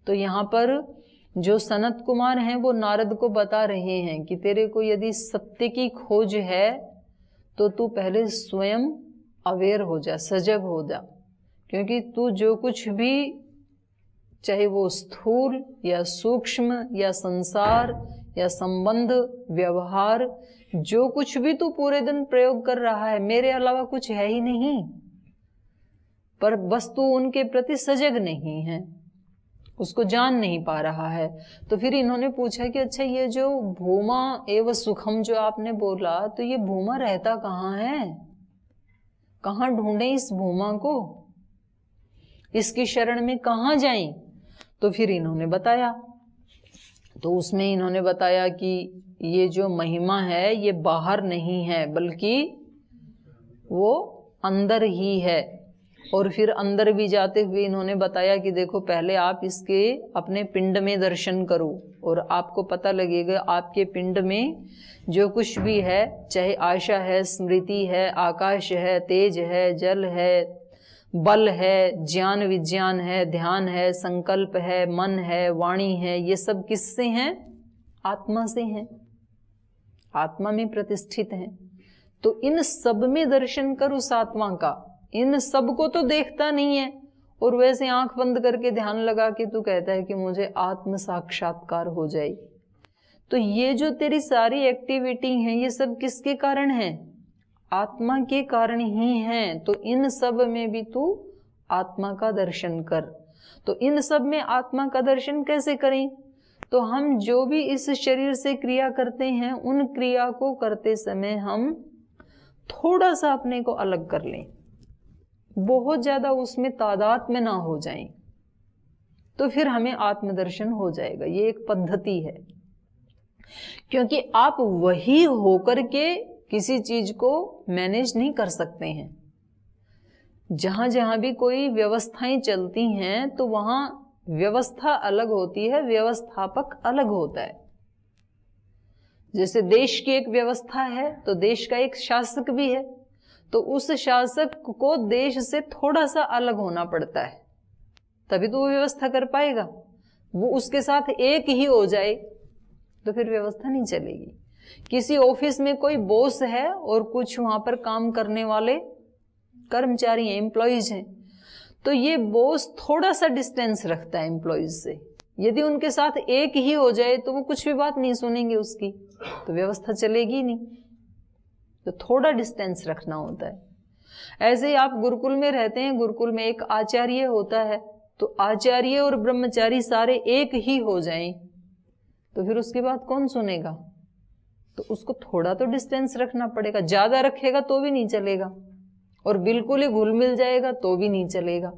तो यहाँ पर जो सनत कुमार हैं वो नारद को बता रहे हैं कि तेरे को यदि सत्य की खोज है तो तू पहले स्वयं अवेयर हो जा, सजग हो जा, क्योंकि तू जो कुछ भी, चाहे वो स्थूल या सूक्ष्म या संसार या संबंध व्यवहार, जो कुछ भी तू पूरे दिन प्रयोग कर रहा है, मेरे अलावा कुछ है ही नहीं, पर बस तू उनके प्रति सजग नहीं है, उसको जान नहीं पा रहा है। तो फिर इन्होंने पूछा कि अच्छा ये जो भूमा एवं सुखम जो आपने बोला, तो ये भूमा रहता कहाँ है, कहाँ ढूंढे इस भूमा को, इसकी शरण में कहाँ जाएं? तो फिर इन्होंने बताया, तो उसमें इन्होंने बताया कि ये जो महिमा है ये बाहर नहीं है बल्कि वो अंदर ही है। और फिर अंदर भी जाते हुए इन्होंने बताया कि देखो पहले आप इसके अपने पिंड में दर्शन करो और आपको पता लगेगा आपके पिंड में जो कुछ भी है, चाहे आशा है, स्मृति है, आकाश है, तेज है, जल है, बल है, ज्ञान विज्ञान है, ध्यान है, संकल्प है, मन है, वाणी है, ये सब किससे हैं? आत्मा से हैं, आत्मा में प्रतिष्ठित हैं। तो इन सब में दर्शन कर उस आत्मा का, इन सब को तो देखता नहीं है और वैसे आंख बंद करके ध्यान लगा के तू कहता है कि मुझे आत्म साक्षात्कार हो जाए। तो ये जो तेरी सारी एक्टिविटी है ये सब किसके कारण है? आत्मा के कारण ही हैं। तो इन सब में भी तू आत्मा का दर्शन कर। तो इन सब में आत्मा का दर्शन कैसे करें? तो हम जो भी इस शरीर से क्रिया करते हैं उन क्रिया को करते समय हम थोड़ा सा अपने को अलग कर लें, बहुत ज्यादा उसमें तादाद में ना हो जाएं, तो फिर हमें आत्मदर्शन हो जाएगा। ये एक पद्धति है, क्योंकि आप वही होकर के किसी चीज को मैनेज नहीं कर सकते हैं। जहां जहां भी कोई व्यवस्थाएं चलती हैं तो वहां व्यवस्था अलग होती है, व्यवस्थापक अलग होता है। जैसे देश की एक व्यवस्था है तो देश का एक शासक भी है, तो उस शासक को देश से थोड़ा सा अलग होना पड़ता है, तभी तो वो व्यवस्था कर पाएगा। वो उसके साथ एक ही हो जाए तो फिर व्यवस्था नहीं चलेगी। किसी ऑफिस में कोई बॉस है और कुछ वहां पर काम करने वाले कर्मचारी हैं, एम्प्लॉइज हैं, तो ये बॉस थोड़ा सा डिस्टेंस रखता है एम्प्लॉइज से। यदि उनके साथ एक ही हो जाए तो वो कुछ भी बात नहीं सुनेंगे उसकी, तो व्यवस्था चलेगी नहीं। तो थोड़ा डिस्टेंस रखना होता है। ऐसे ही आप गुरुकुल में रहते हैं, गुरुकुल में एक आचार्य होता है, तो आचार्य और ब्रह्मचारी सारे एक ही हो जाएं तो फिर उसकी बात कौन सुनेगा? तो उसको थोड़ा तो डिस्टेंस रखना पड़ेगा। ज्यादा रखेगा तो भी नहीं चलेगा और बिल्कुल ही घुल मिल जाएगा तो भी नहीं चलेगा।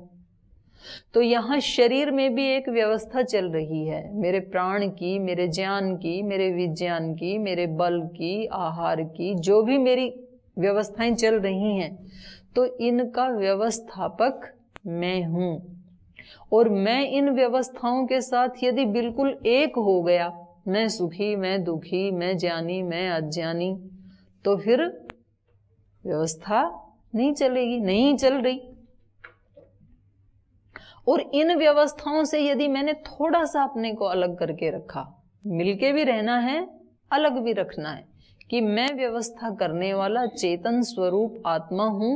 तो यहां शरीर में भी एक व्यवस्था चल रही है, मेरे प्राण की, मेरे ज्ञान की, मेरे विज्ञान की, मेरे बल की, आहार की, जो भी मेरी व्यवस्थाएं चल रही हैं, तो इनका व्यवस्थापक मैं हूं। और मैं इन व्यवस्थाओं के साथ यदि बिल्कुल एक हो गया, मैं सुखी, मैं दुखी, मैं ज्ञानी, मैं अज्ञानी, तो फिर व्यवस्था नहीं चलेगी, नहीं चल रही। और इन व्यवस्थाओं से यदि मैंने थोड़ा सा अपने को अलग करके रखा, मिलके भी रहना है, अलग भी रखना है, कि मैं व्यवस्था करने वाला चेतन स्वरूप आत्मा हूं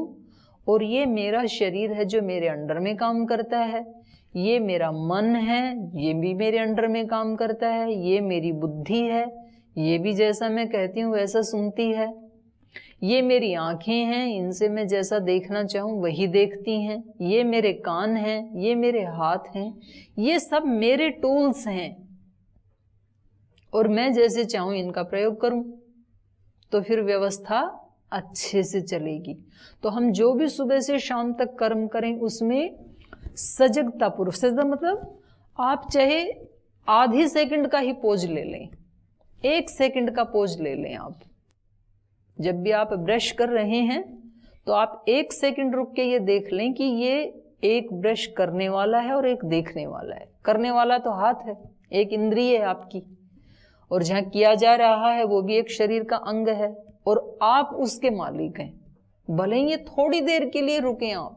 और ये मेरा शरीर है जो मेरे अंडर में काम करता है, ये मेरा मन है, ये भी मेरे अंडर में काम करता है, ये मेरी बुद्धि है, ये भी जैसा मैं कहती हूँ वैसा सुनती है, ये मेरी आंखें हैं, इनसे मैं जैसा देखना चाहूं वही देखती हैं, ये मेरे कान हैं, ये मेरे हाथ हैं, ये सब मेरे टूल्स हैं और मैं जैसे चाहूं इनका प्रयोग करूं तो फिर व्यवस्था अच्छे से चलेगी। तो हम जो भी सुबह से शाम तक कर्म करें उसमें सजगता पूर्वक, सजगता मतलब आप चाहे आधी सेकंड का ही पोज ले लें, 1 सेकंड का पोज ले लें। आप जब भी आप ब्रश कर रहे हैं तो आप 1 सेकंड रुक के ये देख लें कि ये एक ब्रश करने वाला है और एक देखने वाला है। करने वाला तो हाथ है, एक इंद्रिय है आपकी, और जहां किया जा रहा है वो भी एक शरीर का अंग है और आप उसके मालिक हैं। भले ही ये थोड़ी देर के लिए रुकें आप,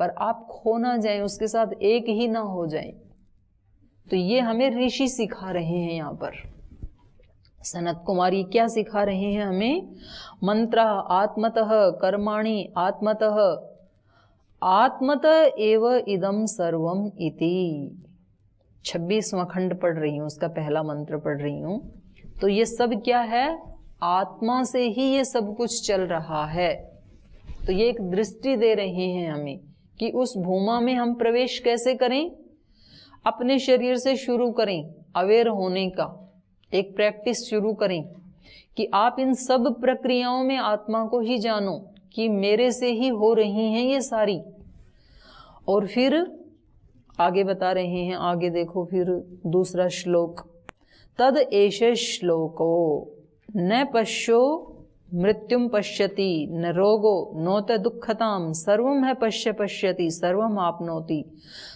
पर आप खो ना जाएं, उसके साथ एक ही ना हो जाएं। तो ये हमें ऋषि सिखा रहे हैं। यहाँ पर सनत कुमार ये क्या सिखा रहे हैं हमें? मंत्र आत्मतः कर्माणि आत्मतः आत्मतः एव इदम सर्वम इति। 26वां खंड पढ़ रही हूँ, उसका पहला मंत्र पढ़ रही हूँ। तो ये सब क्या है? आत्मा से ही ये सब कुछ चल रहा है। तो ये एक दृष्टि दे रहे हैं हमें कि उस भूमा में हम प्रवेश कैसे करें। अपने शरीर से शुरू करें, अवेयर होने का एक प्रैक्टिस शुरू करें कि आप इन सब प्रक्रियाओं में आत्मा को ही जानो कि मेरे से ही हो रही हैं ये सारी। और फिर आगे बता रहे हैं, आगे देखो फिर दूसरा श्लोक, तद एष श्लोको न पश्यो मृत्युम पश्यति न रोगो नोत दुःखताम सर्वम है पश्यति सर्वम आपनोति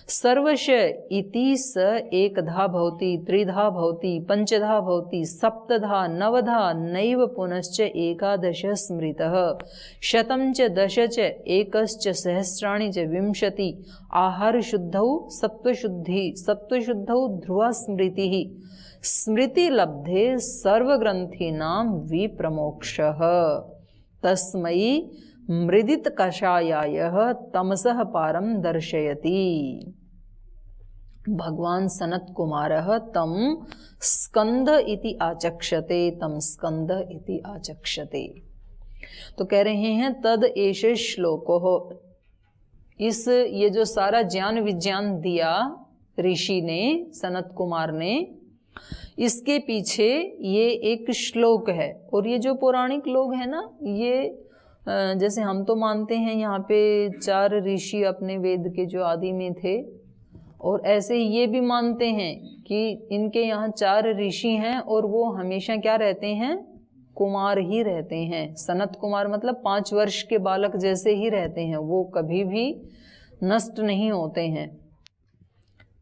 सर्वश इति स एकधा भवति त्रिधा भवति पंचधा भवति सप्तधा नवधा नैव पुनश्च एकादश स्मृतः शतं च दश च एकश्च सहस्राणि च विंशति आहार शुद्धौ सत्वशुद्धौ ध्रुवा स्मृतिः स्मृति लब्धे सर्वग्रंथीनां विप्रमोक्षः तस्मै मृदित कषायायः तमसः पारम दर्शयति। भगवान सनत कुमारः तम स्कंद इति आचक्षते, तम स्कंद इति आचक्षते। तो कह रहे हैं तद एष श्लोको, इस ये जो सारा ज्ञान विज्ञान दिया ऋषि ने, सनत कुमार ने, इसके पीछे ये एक श्लोक है। और ये जो पौराणिक लोग हैं ना, ये जैसे हम तो मानते हैं यहाँ पे 4 ऋषि अपने वेद के जो आदि में थे, और ऐसे ये भी मानते हैं कि इनके यहाँ 4 ऋषि हैं और वो हमेशा क्या रहते हैं? कुमार ही रहते हैं। सनत कुमार मतलब 5 वर्ष के बालक जैसे ही रहते हैं, वो कभी भी नष्ट नहीं होते हैं।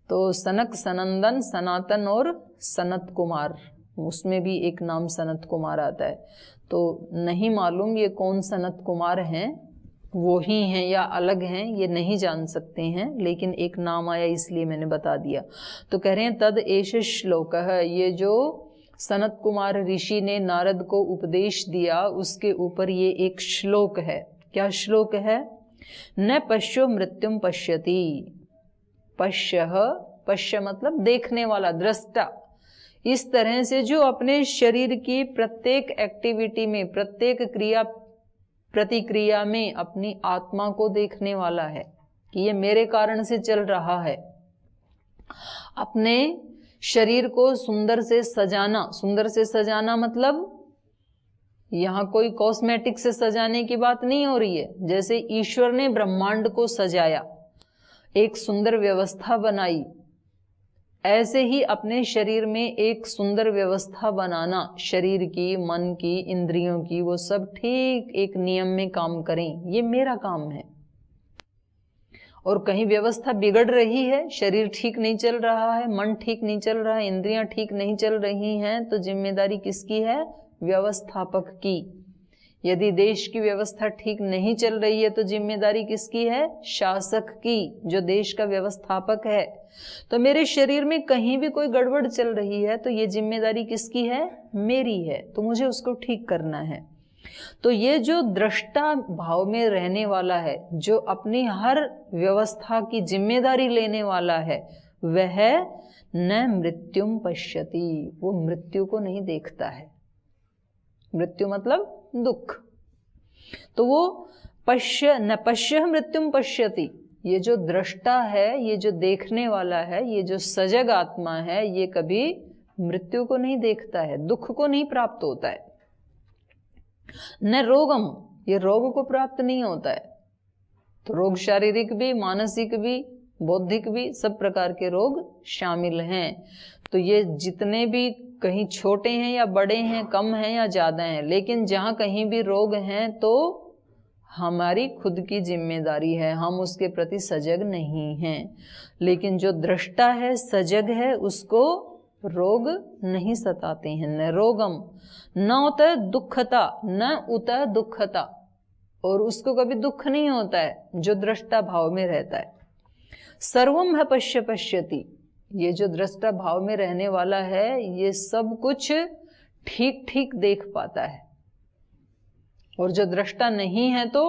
तो सनक, सनंदन, सनातन और सनत कुमार, उसमें भी एक नाम सनत कुमार आता है। तो नहीं मालूम ये कौन सनत कुमार हैं, वो ही हैं या अलग हैं, ये नहीं जान सकते हैं, लेकिन एक नाम आया इसलिए मैंने बता दिया। तो कह रहे हैं तद एष श्लोक है, ये जो सनत कुमार ऋषि ने नारद को उपदेश दिया उसके ऊपर ये एक श्लोक है। क्या श्लोक है? न पश्यो मृत्युम पश्यति। पश्य मतलब देखने वाला, दृष्टा। इस तरह से जो अपने शरीर की प्रत्येक एक्टिविटी में, प्रत्येक क्रिया प्रतिक्रिया में अपनी आत्मा को देखने वाला है कि ये मेरे कारण से चल रहा है। अपने शरीर को सुंदर से सजाना, सुंदर से सजाना मतलब यहाँ कोई कॉस्मेटिक से सजाने की बात नहीं हो रही है। जैसे ईश्वर ने ब्रह्मांड को सजाया, एक सुंदर व्यवस्था बनाई, ऐसे ही अपने शरीर में एक सुंदर व्यवस्था बनाना, शरीर की, मन की, इंद्रियों की, वो सब ठीक एक नियम में काम करें, ये मेरा काम है। और कहीं व्यवस्था बिगड़ रही है, शरीर ठीक नहीं चल रहा है, मन ठीक नहीं चल रहा है, इंद्रियां ठीक नहीं चल रही हैं, तो जिम्मेदारी किसकी है? व्यवस्थापक की। यदि देश की व्यवस्था ठीक नहीं चल रही है तो जिम्मेदारी किसकी है? शासक की, जो देश का व्यवस्थापक है। तो मेरे शरीर में कहीं भी कोई गड़बड़ चल रही है तो ये जिम्मेदारी किसकी है? मेरी है। तो मुझे उसको ठीक करना है। तो ये जो दृष्टा भाव में रहने वाला है, जो अपनी हर व्यवस्था की जिम्मेदारी लेने वाला है, वह न मृत्युम पश्यति, वो मृत्यु को नहीं देखता है। मृत्यु मतलब दुख। तो वो न पश्य मृत्युम पश्यति, ये जो दृष्टा है, ये जो देखने वाला है, ये जो सजग आत्मा है, ये कभी मृत्यु को नहीं देखता है, दुख को नहीं प्राप्त होता है। न रोगम, ये रोग को प्राप्त नहीं होता है। तो रोग शारीरिक भी, मानसिक भी, बौद्धिक भी, सब प्रकार के रोग शामिल हैं। तो ये जितने भी कहीं छोटे हैं या बड़े हैं, कम हैं या ज्यादा हैं, लेकिन जहां कहीं भी रोग हैं तो हमारी खुद की जिम्मेदारी है, हम उसके प्रति सजग नहीं हैं। लेकिन जो दृष्टा है, सजग है, उसको रोग नहीं सताते हैं। न रोगम न उत दुखता, न उत दुखता, और उसको कभी दुख नहीं होता है, जो दृष्टा भाव में रहता है। सर्वम है पश्य पश्यति, ये जो दृष्टा भाव में रहने वाला है ये सब कुछ ठीक ठीक देख पाता है, और जो दृष्टा नहीं है तो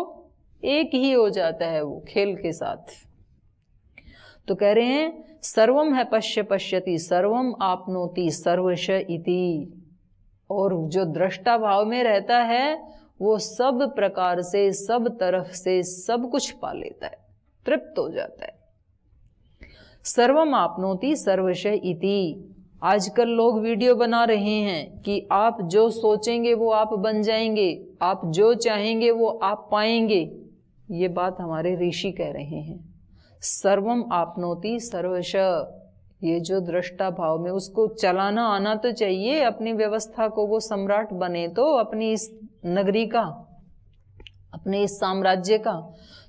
एक ही हो जाता है वो खेल के साथ। तो कह रहे हैं सर्वम है पश्य पश्यति सर्वम आपनोति सर्वश इति, और जो दृष्टा भाव में रहता है वो सब प्रकार से, सब तरफ से सब कुछ पा लेता है, तृप्त हो जाता है। सर्वम आपनोति सर्वश इति। आजकल लोग वीडियो बना रहे हैं कि आप जो सोचेंगे वो आप बन जाएंगे, आप जो चाहेंगे वो आप पाएंगे। ये बात हमारे ऋषि कह रहे हैं। सर्वम आपनोति सर्वश, ये जो दृष्टा भाव में, उसको चलाना आना तो चाहिए अपनी व्यवस्था को, वो सम्राट बने तो अपनी इस नगरी का, अपने इस साम्राज्य का,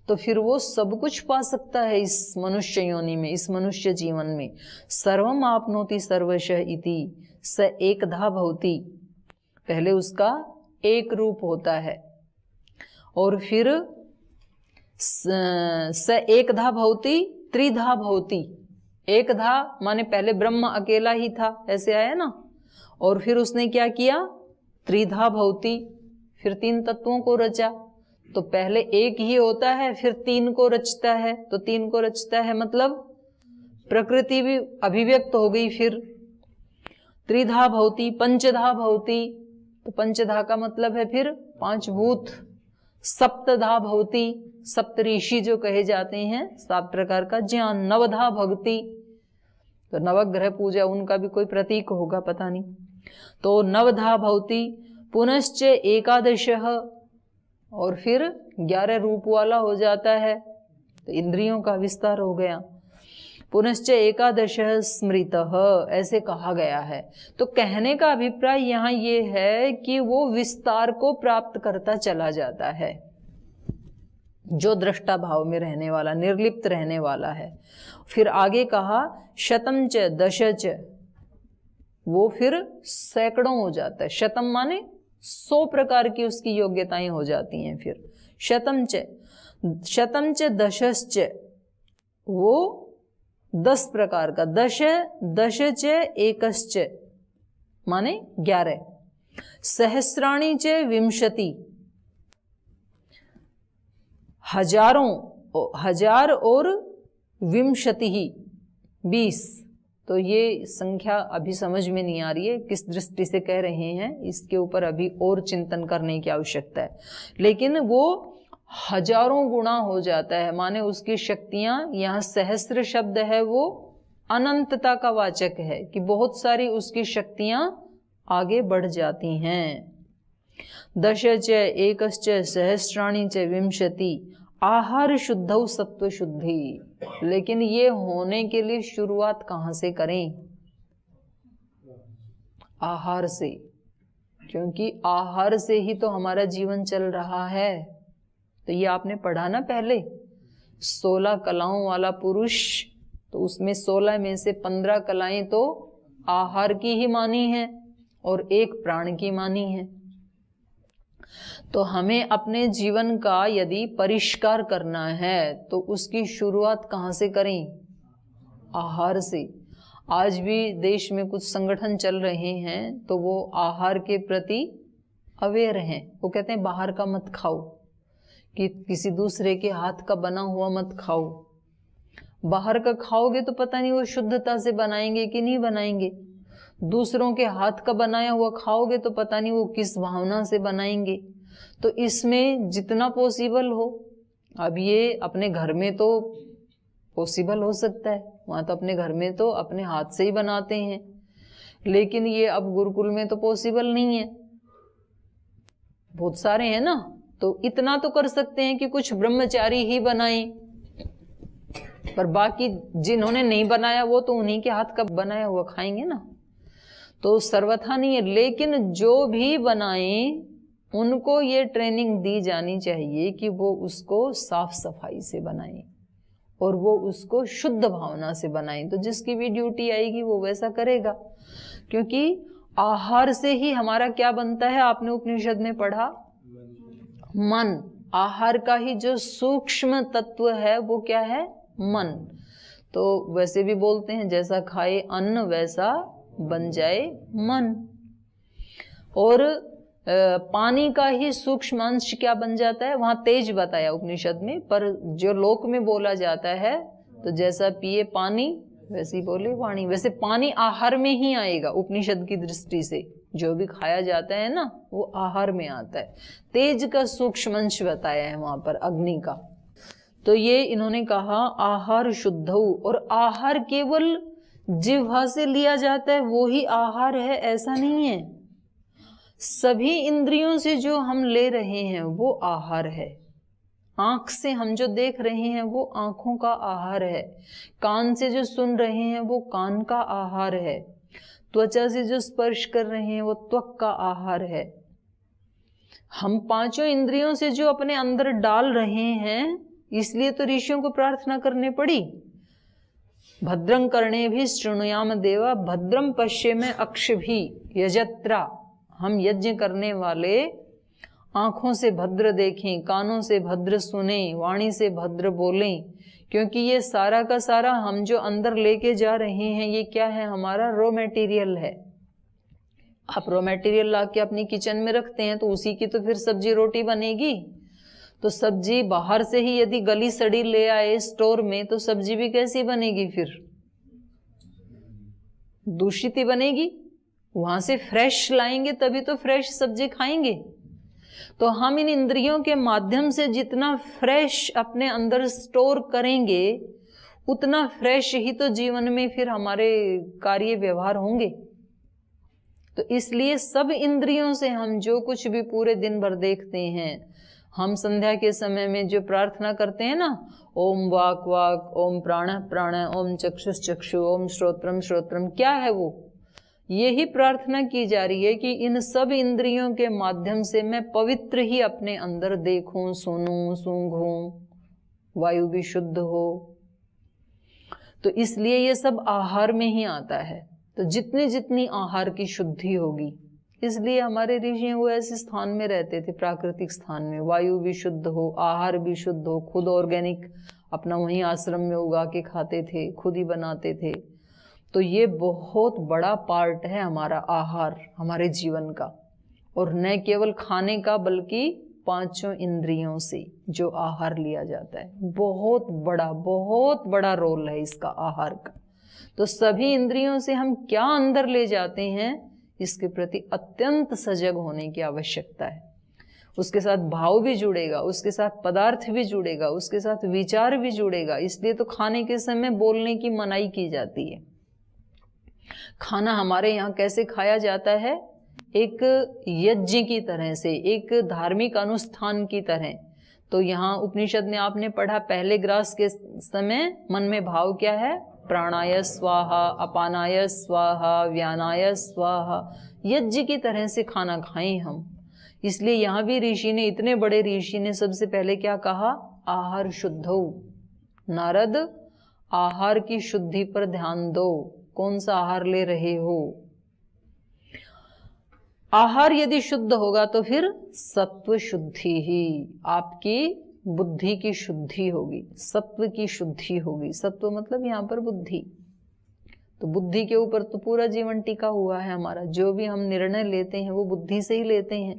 तो फिर वो सब कुछ पा सकता है इस मनुष्य योनि में, इस मनुष्य जीवन में। सर्वम आपनोति सर्वश इति स एकधा भवति, पहले उसका एक रूप होता है, और फिर स एकधा भवति त्रिधा भवति। एकधा माने पहले ब्रह्म अकेला ही था, ऐसे आया ना, और फिर उसने क्या किया, त्रिधा भवति, फिर तीन तत्वों को रचा। तो पहले एक ही होता है, फिर तीन को रचता है, तो तीन को रचता है मतलब प्रकृति भी अभिव्यक्त हो गई। फिर त्रिधा भवति पंचधा भवति, तो पंचधा का मतलब है फिर पांच भूत। सप्तधा भवति, सप्त ऋषि जो कहे जाते हैं, 7 प्रकार का ज्ञान। नवधा भक्ति, तो नवग्रह पूजा उनका भी कोई प्रतीक होगा, पता नहीं। तो नवधा भवति, पुनश्च एकादशः, और फिर 11 रूप वाला हो जाता है, तो इंद्रियों का विस्तार हो गया। पुनश्च एकादशः स्मृतः, ऐसे कहा गया है। तो कहने का अभिप्राय यहाँ ये है कि वो विस्तार को प्राप्त करता चला जाता है, जो दृष्टा भाव में रहने वाला, निर्लिप्त रहने वाला है। फिर आगे कहा शतम च दश च, वो फिर सैकड़ों हो जाता है। शतम माने 100 प्रकार की उसकी योग्यताएं हो जाती हैं। फिर शतम च दशश्च, वो 10 प्रकार का। दश च एकश्च माने 11। सहस्राणी च विंशति, हजार और विंशति ही 20। तो ये संख्या अभी समझ में नहीं आ रही है, किस दृष्टि से कह रहे हैं, इसके ऊपर अभी और चिंतन करने की आवश्यकता है। लेकिन वो हजारों गुना हो जाता है, माने उसकी शक्तियां, यहाँ सहस्र शब्द है वो अनंतता का वाचक है, कि बहुत सारी उसकी शक्तियां आगे बढ़ जाती हैं। दश च एकश्च सहस्राणी च विंशति, आहार शुद्धौ सत्व शुद्धि। लेकिन ये होने के लिए शुरुआत कहाँ से करें? आहार से, क्योंकि आहार से ही तो हमारा जीवन चल रहा है। तो ये आपने पढ़ा ना पहले, 16 कलाओं वाला पुरुष, तो उसमें 16 में से 15 कलाएं तो आहार की ही मानी है और 1 प्राण की मानी है। तो हमें अपने जीवन का यदि परिष्कार करना है तो उसकी शुरुआत कहाँ से करें? आहार से। आज भी देश में कुछ संगठन चल रहे हैं तो वो आहार के प्रति अवेयर हैं। वो कहते हैं बाहर का मत खाओ, कि किसी दूसरे के हाथ का बना हुआ मत खाओ। बाहर का खाओगे तो पता नहीं वो शुद्धता से बनाएंगे कि नहीं बनाएंगे। दूसरों के हाथ का बनाया हुआ खाओगे तो पता नहीं वो किस भावना से बनाएंगे। तो इसमें जितना पॉसिबल हो, अब ये अपने घर में तो पॉसिबल हो सकता है, वहाँ तो अपने घर में तो अपने हाथ से ही बनाते हैं, लेकिन ये अब गुरुकुल में तो पॉसिबल नहीं है, बहुत सारे हैं ना। तो इतना तो कर सकते हैं कि कुछ ब्रह्मचारी ही बनाएं, पर बाकी जिन्होंने नहीं बनाया वो तो उन्हीं के हाथ का बनाया हुआ खाएंगे ना। तो सर्वथा नहीं है, लेकिन जो भी बनाएं उनको ये ट्रेनिंग दी जानी चाहिए कि वो उसको साफ सफाई से बनाएं और वो उसको शुद्ध भावना से बनाएं। तो जिसकी भी ड्यूटी आएगी वो वैसा करेगा, क्योंकि आहार से ही हमारा क्या बनता है, आपने उपनिषद में पढ़ा, मन। आहार का ही जो सूक्ष्म तत्व है वो क्या है? मन। तो वैसे भी बोलते हैं जैसा खाए अन्न वैसा बन जाए मन। और पानी का ही सूक्ष्म अंश क्या बन जाता है? वहां तेज बताया उपनिषद में, पर जो लोक में बोला जाता है तो जैसा पिए पानी वैसी बोले वाणी। वैसे पानी आहार में ही आएगा उपनिषद की दृष्टि से, जो भी खाया जाता है ना वो आहार में आता है। तेज का सूक्ष्म अंश बताया है वहां पर, अग्नि का। तो ये इन्होंने कहा आहार शुद्धौ, और आहार केवल जिह्वा से लिया जाता है वो ही आहार है ऐसा नहीं है। सभी इंद्रियों से जो हम ले रहे हैं वो आहार है। आंख से हम जो देख रहे हैं वो आंखों का आहार है। कान से जो सुन रहे हैं वो कान का आहार है। त्वचा से जो स्पर्श कर रहे हैं वो त्वक का आहार है। हम पांचों इंद्रियों से जो अपने अंदर डाल रहे हैं, इसलिए तो ऋषियों को प्रार्थना करनी पड़ी। भद्रं कर्णे भी शृणुयाम देवा, भद्रम पश्ये में अक्ष भी यजत्रा। हम यज्ञ करने वाले आंखों से भद्र देखें, कानों से भद्र सुने, वाणी से भद्र बोलें, क्योंकि ये सारा का सारा हम जो अंदर लेके जा रहे हैं ये क्या है? हमारा रॉ मटेरियल है। आप रॉ मटेरियल ला के अपनी किचन में रखते हैं तो उसी की तो फिर सब्जी रोटी बनेगी। तो सब्जी बाहर से ही यदि गली सड़ी ले आए स्टोर में तो सब्जी भी कैसी बनेगी? फिर दूषित ही बनेगी। वहां से फ्रेश लाएंगे तभी तो फ्रेश सब्जी खाएंगे। तो हम इन इंद्रियों के माध्यम से जितना फ्रेश अपने अंदर स्टोर करेंगे उतना फ्रेश ही तो जीवन में फिर हमारे कार्य व्यवहार होंगे। तो इसलिए सब इंद्रियों से हम जो कुछ भी पूरे दिन भर देखते हैं, हम संध्या के समय में जो प्रार्थना करते हैं ना, ओम वाक वाक, ओम प्राण प्राण, ओम चक्षुष चक्षु, ओम श्रोत्रम श्रोत्रम, क्या है वो? यही प्रार्थना की जा रही है कि इन सब इंद्रियों के माध्यम से मैं पवित्र ही अपने अंदर देखूं, सुनूं, सूंघूं, वायु भी शुद्ध हो। तो इसलिए ये सब आहार में ही आता है। तो जितनी जितनी आहार की शुद्धि होगी, इसलिए हमारे ऋषि वो ऐसे स्थान में रहते थे, प्राकृतिक स्थान में, वायु भी शुद्ध हो, आहार भी शुद्ध हो, खुद ऑर्गेनिक अपना वहीं आश्रम में उगा के खाते थे, खुद ही बनाते थे। तो ये बहुत बड़ा पार्ट है हमारा आहार, हमारे जीवन का। और न केवल खाने का बल्कि पांचों इंद्रियों से जो आहार लिया जाता है, बहुत बड़ा रोल है इसका आहार का। तो सभी इंद्रियों से हम क्या अंदर ले जाते हैं इसके प्रति अत्यंत सजग होने की आवश्यकता है। उसके साथ भाव भी जुड़ेगा, उसके साथ पदार्थ भी जुड़ेगा, उसके साथ विचार भी जुड़ेगा। इसलिए तो खाने के समय बोलने की मनाही की जाती है। खाना हमारे यहाँ कैसे खाया जाता है? एक यज्ञ की तरह से, एक धार्मिक अनुष्ठान की तरह। तो यहाँ उपनिषद में आपने पढ़ा, पहले ग्रास के समय मन में भाव क्या है? प्राणाय स्वाहा, अपानाय स्वाहा, व्यानाय स्वाहा। यज्ञ की तरह से खाना खाएं हम। इसलिए यहाँ भी ऋषि ने, इतने बड़े ऋषि ने सबसे पहले क्या कहा? आहार शुद्धो। नारद, आहार की शुद्धि पर ध्यान दो। कौन सा आहार ले रहे हो? आहार यदि शुद्ध होगा तो फिर सत्व शुद्धि ही, आपकी बुद्धि की शुद्धि होगी, सत्व की शुद्धि होगी। सत्व मतलब यहाँ पर बुद्धि। तो बुद्धि के ऊपर तो पूरा जीवन टिका हुआ है हमारा। जो भी हम निर्णय लेते हैं वो बुद्धि से ही लेते हैं।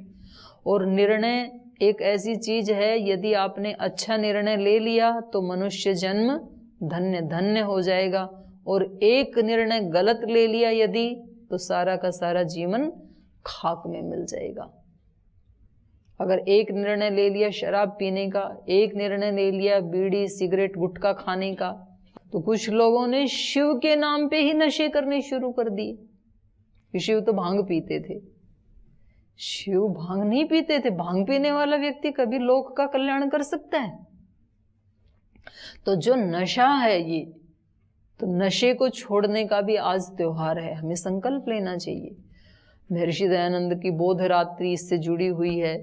और निर्णय एक ऐसी चीज है, यदि आपने अच्छा निर्णय ले लिया तो मनुष्य जन्म धन्य धन्य हो जाएगा। और एक निर्णय गलत ले लिया यदि, तो सारा का सारा जीवन खाक में मिल जाएगा। अगर एक निर्णय ले लिया शराब पीने का, एक निर्णय ले लिया बीड़ी सिगरेट गुटखा खाने का, तो कुछ लोगों ने शिव के नाम पे ही नशे करने शुरू कर दिए। शिव तो भांग पीते थे। शिव भांग नहीं पीते थे। भांग पीने वाला व्यक्ति कभी लोक का कल्याण कर सकता है? तो जो नशा है ये, तो नशे को छोड़ने का भी आज त्योहार है, हमें संकल्प लेना चाहिए। महर्षि दयानंद की बोध रात्रि इससे जुड़ी हुई है।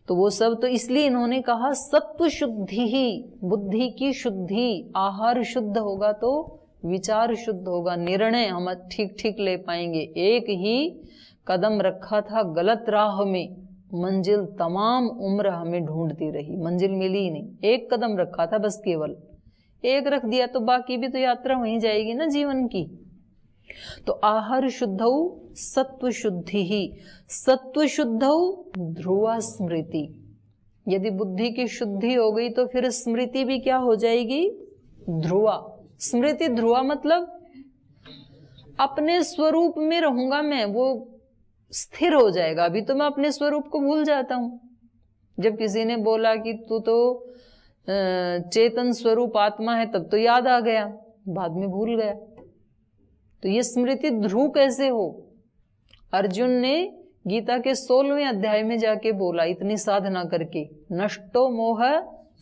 तो वो सब तो इसलिए इन्होंने कहा सत्व शुद्धि ही, बुद्धि की शुद्धि। आहार शुद्ध होगा तो विचार शुद्ध होगा, निर्णय हम ठीक ठीक ले पाएंगे। एक ही कदम रखा था गलत राह में मंजिल तमाम उम्र हमें ढूंढती रही, मंजिल मिली ही नहीं। एक कदम रखा था बस, केवल एक रख दिया तो बाकी भी तो यात्रा वहीं जाएगी ना जीवन की। तो आहार शुद्धौ सत्व शुद्धि ही, सत्व शुद्धौ ध्रुवा स्मृति। यदि बुद्धि की शुद्धि हो गई तो फिर स्मृति भी क्या हो जाएगी? ध्रुवा। स्मृति ध्रुवा मतलब अपने स्वरूप में रहूंगा मैं, वो स्थिर हो जाएगा। अभी तो मैं अपने स्वरूप को भूल जाता हूं। जब किसी ने बोला कि तू तो चेतन स्वरूप आत्मा है, तब तो याद आ गया, बाद में भूल गया। तो ये स्मृति ध्रुव कैसे हो? अर्जुन ने गीता के 16वें अध्याय में जाके बोला, इतनी साधना करके, नष्टो मोह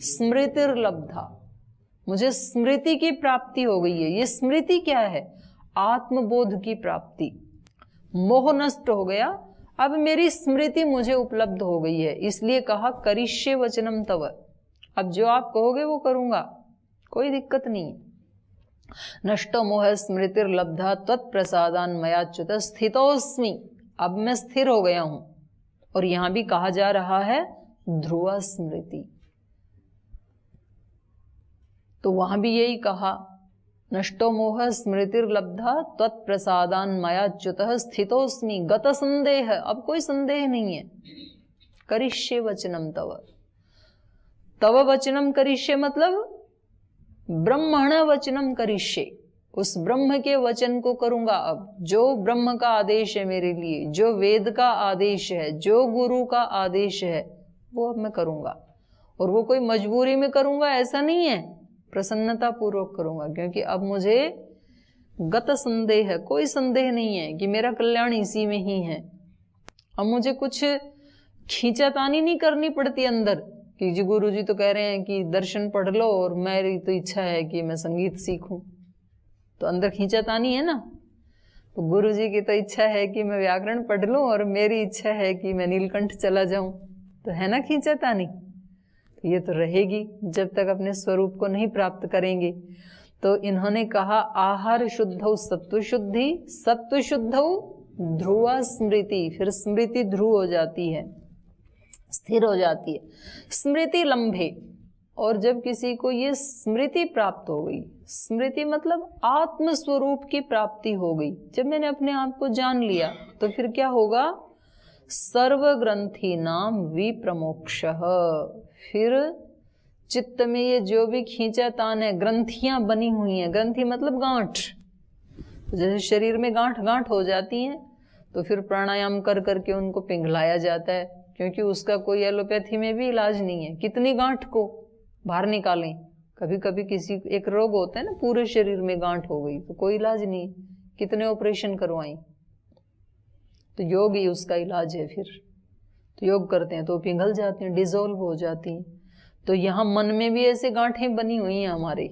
स्मृतिर्लब्धा, मुझे स्मृति की प्राप्ति हो गई है। ये स्मृति क्या है? आत्मबोध की प्राप्ति। मोह नष्ट हो गया, अब मेरी स्मृति मुझे उपलब्ध हो गई है। इसलिए कहा करिष्ये वचनम तव, अब जो आप कहोगे वो करूंगा, कोई दिक्कत नहीं है। नष्टो मोह स्मृतिर्लब्धा त्वत्प्रसादान् मयाच्युत स्थितोऽस्मि, अब मैं स्थिर हो गया हूं। और यहां भी कहा जा रहा है ध्रुवा स्मृति, तो वहां भी यही कहा, नष्टो मोह स्मृतिर्लब्धा त्वत्प्रसादान् मयाच्युतः स्थितोऽस्मि गत संदेह, अब कोई संदेह नहीं है। करिष्ये वचनम तव, तव वचनम करिष्ये मतलब ब्रह्मण वचनम करिष्ये, उस ब्रह्म के वचन को करूंगा। अब जो ब्रह्म का आदेश है मेरे लिए, जो वेद का आदेश है, जो गुरु का आदेश है, वो अब मैं करूंगा। और वो कोई मजबूरी में करूंगा ऐसा नहीं है, प्रसन्नता पूर्वक करूंगा, क्योंकि अब मुझे गत संदेह है, कोई संदेह नहीं है कि मेरा कल्याण इसी में ही है। अब मुझे कुछ खींचातानी नहीं करनी पड़ती अंदर कि जी गुरु जी तो कह रहे हैं कि दर्शन पढ़ लो और मेरी तो इच्छा है कि मैं संगीत सीखूं, तो अंदर खींचातानी है ना। तो गुरु जी की तो इच्छा है कि मैं व्याकरण पढ़ लूं और मेरी इच्छा है कि मैं नीलकंठ चला जाऊं, तो है ना खींचातानी। तो ये तो रहेगी जब तक अपने स्वरूप को नहीं प्राप्त करेंगे। तो इन्होंने कहा आहार शुद्धौ सत्व शुद्धि, सत्व शुद्धौ ध्रुवा स्मृति, फिर स्मृति ध्रुव हो जाती है, स्थिर हो जाती है। स्मृति लंबे, और जब किसी को ये स्मृति प्राप्त हो गई, स्मृति मतलब आत्म स्वरूप की प्राप्ति हो गई, जब मैंने अपने आप को जान लिया, तो फिर क्या होगा? सर्व ग्रंथि नाम विप्रमोक्षः, फिर चित्त में ये जो भी खींचातान है, ग्रंथियां बनी हुई हैं, ग्रंथि मतलब गांठ, जैसे शरीर में गांठ गांठ हो जाती हैं, तो फिर प्राणायाम कर करके उनको पिघलाया जाता है, क्योंकि उसका कोई एलोपैथी में भी इलाज नहीं है। कितनी गांठ को बाहर निकालें? कभी कभी किसी एक रोग होता है ना, पूरे शरीर में गांठ हो गई, तो कोई इलाज नहीं, कितने ऑपरेशन करवाएं। तो योग ही उसका इलाज है। फिर तो योग करते हैं तो पिघल जाती हैं, डिसॉल्व हो जाती हैं। तो यहाँ मन में भी ऐसे गांठें बनी हुई हैं हमारे,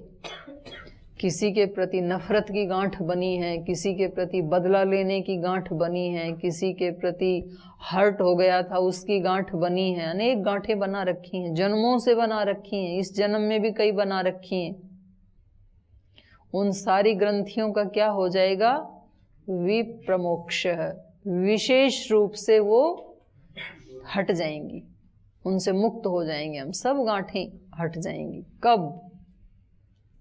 किसी के प्रति नफरत की गांठ बनी है, किसी के प्रति बदला लेने की गांठ बनी है, किसी के प्रति हर्ट हो गया था उसकी गांठ बनी है, अनेक गांठें बना रखी हैं, जन्मों से बना रखी हैं, इस जन्म में भी कई बना रखी हैं। उन सारी ग्रंथियों का क्या हो जाएगा? विप्रमोक्ष, विशेष रूप से वो हट जाएंगी, उनसे मुक्त हो जाएंगे हम, सब गांठें हट जाएंगी। कब?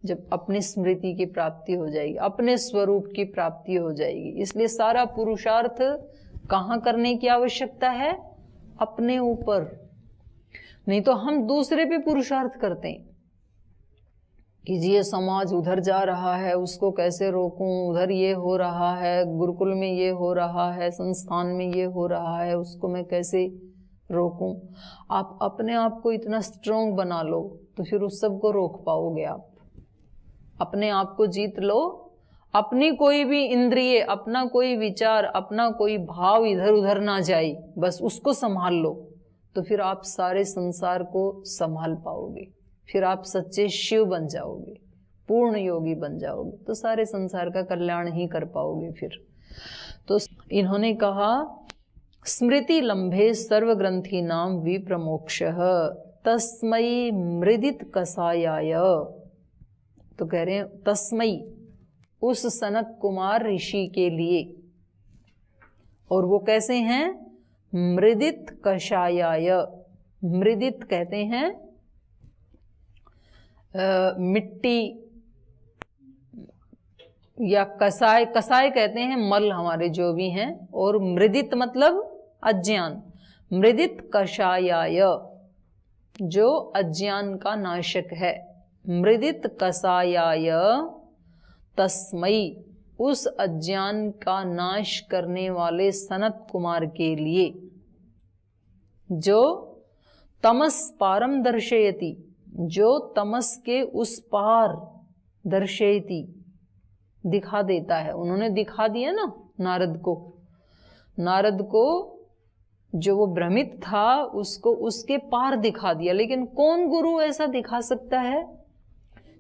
जब अपनी स्मृति की प्राप्ति हो जाएगी, अपने स्वरूप की प्राप्ति हो जाएगी। इसलिए सारा पुरुषार्थ कहाँ करने की आवश्यकता है? अपने ऊपर। नहीं तो हम दूसरे पे पुरुषार्थ करते हैं कि जी ये समाज उधर जा रहा है, उसको कैसे रोकूं, उधर ये हो रहा है, गुरुकुल में ये हो रहा है, संस्थान में ये हो रहा है, उसको मैं कैसे रोकूं। आप अपने आप को इतना स्ट्रोंग बना लो तो फिर उस सब को रोक पाओगे आप। अपने आप को जीत लो, अपनी कोई भी इंद्रिय, अपना कोई विचार, अपना कोई भाव इधर उधर ना जाए, बस उसको संभाल लो, तो फिर आप सारे संसार को संभाल पाओगे। फिर आप सच्चे शिव बन जाओगे, पूर्ण योगी बन जाओगे, तो सारे संसार का कल्याण ही कर पाओगे फिर। तो इन्होंने कहा स्मृति लंबे सर्व ग्रंथि नाम विप्रमोक्षः तस्मै मृदित कसायाय। तो कह रहे हैं तस्मै, उस सनत कुमार ऋषि के लिए। और वो कैसे हैं? मृदित कषायाय। मृदित कहते हैं मिट्टी, या कसाय, कसाय कहते हैं मल हमारे जो भी हैं, और मृदित मतलब अज्ञान। मृदित कषायाय, जो अज्ञान का नाशक है। मृदित कषायाय तस्मै, उस अज्ञान का नाश करने वाले सनत कुमार के लिए, जो तमस पारम दर्शयति, जो तमस के उस पार, दर्शयति दिखा देता है। उन्होंने दिखा दिया ना नारद को। नारद को जो वो भ्रमित था उसको उसके पार दिखा दिया। लेकिन कौन गुरु ऐसा दिखा सकता है?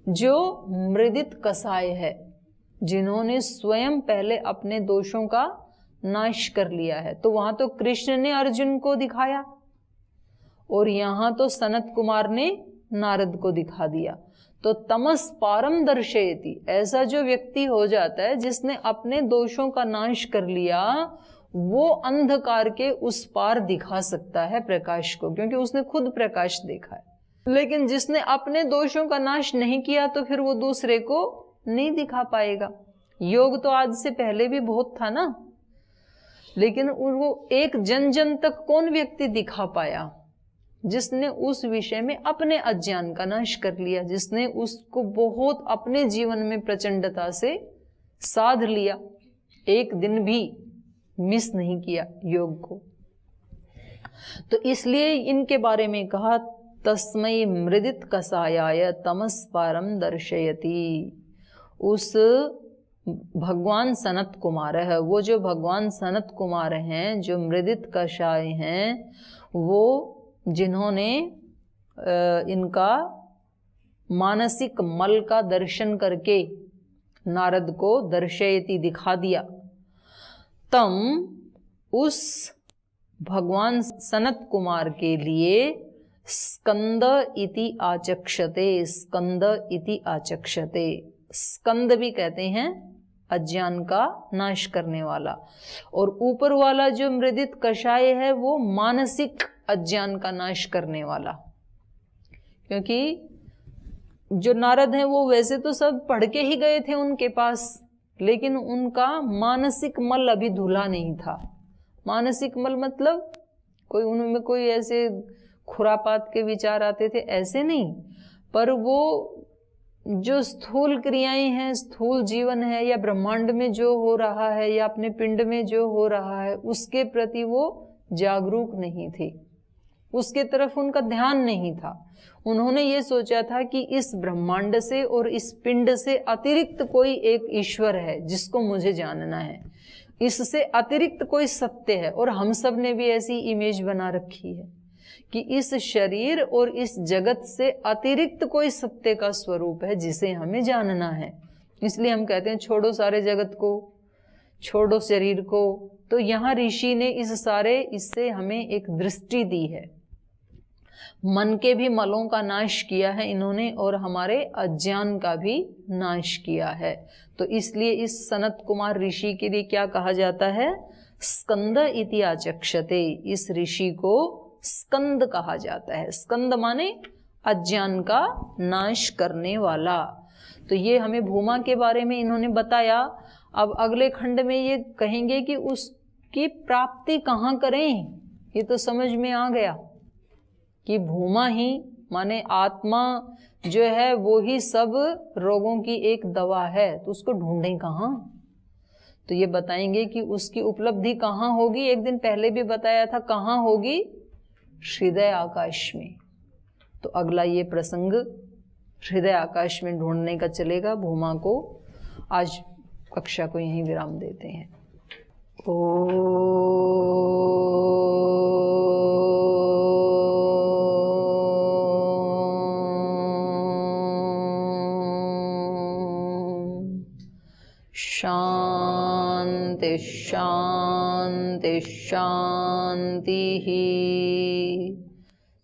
जो मृदित कसाय है, जिन्होंने स्वयं पहले अपने दोषों का नाश कर लिया है। तो वहां तो कृष्ण ने अर्जुन को दिखाया और यहां तो सनत कुमार ने नारद को दिखा दिया। तो तमस पारम दर्शयति, ऐसा जो व्यक्ति हो जाता है जिसने अपने दोषों का नाश कर लिया, वो अंधकार के उस पार दिखा सकता है प्रकाश को, क्योंकि उसने खुद प्रकाश देखा है। लेकिन जिसने अपने दोषों का नाश नहीं किया तो फिर वो दूसरे को नहीं दिखा पाएगा। योग तो आज से पहले भी बहुत था ना, लेकिन वो एक जन जन तक कौन व्यक्ति दिखा पाया? जिसने उस विषय में अपने अज्ञान का नाश कर लिया, जिसने उसको बहुत अपने जीवन में प्रचंडता से साध लिया, एक दिन भी मिस नहीं किया योग को। तो इसलिए इनके बारे में कहा तस्मै मृदित कसायाय तमस पारम दर्शयति। उस भगवान सनत कुमार है, वो जो भगवान सनत कुमार हैं, जो मृदित कषाय हैं, वो जिन्होंने इनका मानसिक मल का दर्शन करके नारद को दर्शयति दिखा दिया, तम उस भगवान सनत कुमार के लिए स्कंद इति आचक्षते। स्कंद इति आचक्षते, स्कंद भी कहते हैं अज्ञान का नाश करने वाला, और ऊपर वाला जो मृदित कषाय है वो मानसिक अज्ञान का नाश करने वाला। क्योंकि जो नारद हैं वो वैसे तो सब पढ़ के ही गए थे उनके पास, लेकिन उनका मानसिक मल अभी धुला नहीं था। मानसिक मल मतलब कोई उनमें कोई ऐसे खुरापात के विचार आते थे, ऐसे नहीं, पर वो जो स्थूल क्रियाएं हैं, स्थूल जीवन है, या ब्रह्मांड में जो हो रहा है, या अपने पिंड में जो हो रहा है, उसके प्रति वो जागरूक नहीं थे, उसके तरफ उनका ध्यान नहीं था। उन्होंने ये सोचा था कि इस ब्रह्मांड से और इस पिंड से अतिरिक्त कोई एक ईश्वर है जिसको मुझे जानना है, इससे अतिरिक्त कोई सत्य है। और हम सब ने भी ऐसी इमेज बना रखी है कि इस शरीर और इस जगत से अतिरिक्त कोई सत्य का स्वरूप है जिसे हमें जानना है। इसलिए हम कहते हैं छोड़ो सारे जगत को, छोड़ो शरीर को। तो यहाँ ऋषि ने इससे हमें एक दृष्टि दी है। मन के भी मलों का नाश किया है इन्होंने, और हमारे अज्ञान का भी नाश किया है। तो इसलिए इस सनत कुमार ऋषि के लिए क्या कहा जाता है? स्कंद इति आचक्षते। इस ऋषि को स्कंद कहा जाता है। स्कंद माने अज्ञान का नाश करने वाला। तो ये हमें भूमा के बारे में इन्होंने बताया। अब अगले खंड में ये कहेंगे कि उसकी प्राप्ति कहाँ करें। ये तो समझ में आ गया कि भूमा ही माने आत्मा जो है वो ही सब रोगों की एक दवा है, तो उसको ढूंढें कहाँ। तो ये बताएंगे कि उसकी उपलब्धि कहाँ होगी। एक दिन पहले भी बताया था कहाँ होगी, हृदय आकाश में। तो अगला ये प्रसंग हृदय आकाश में ढूंढने का चलेगा भूमा को। आज कक्षा को यहीं विराम देते हैं। शांति शांति शांति।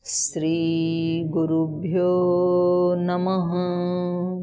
श्री गुरुभ्यो नमः।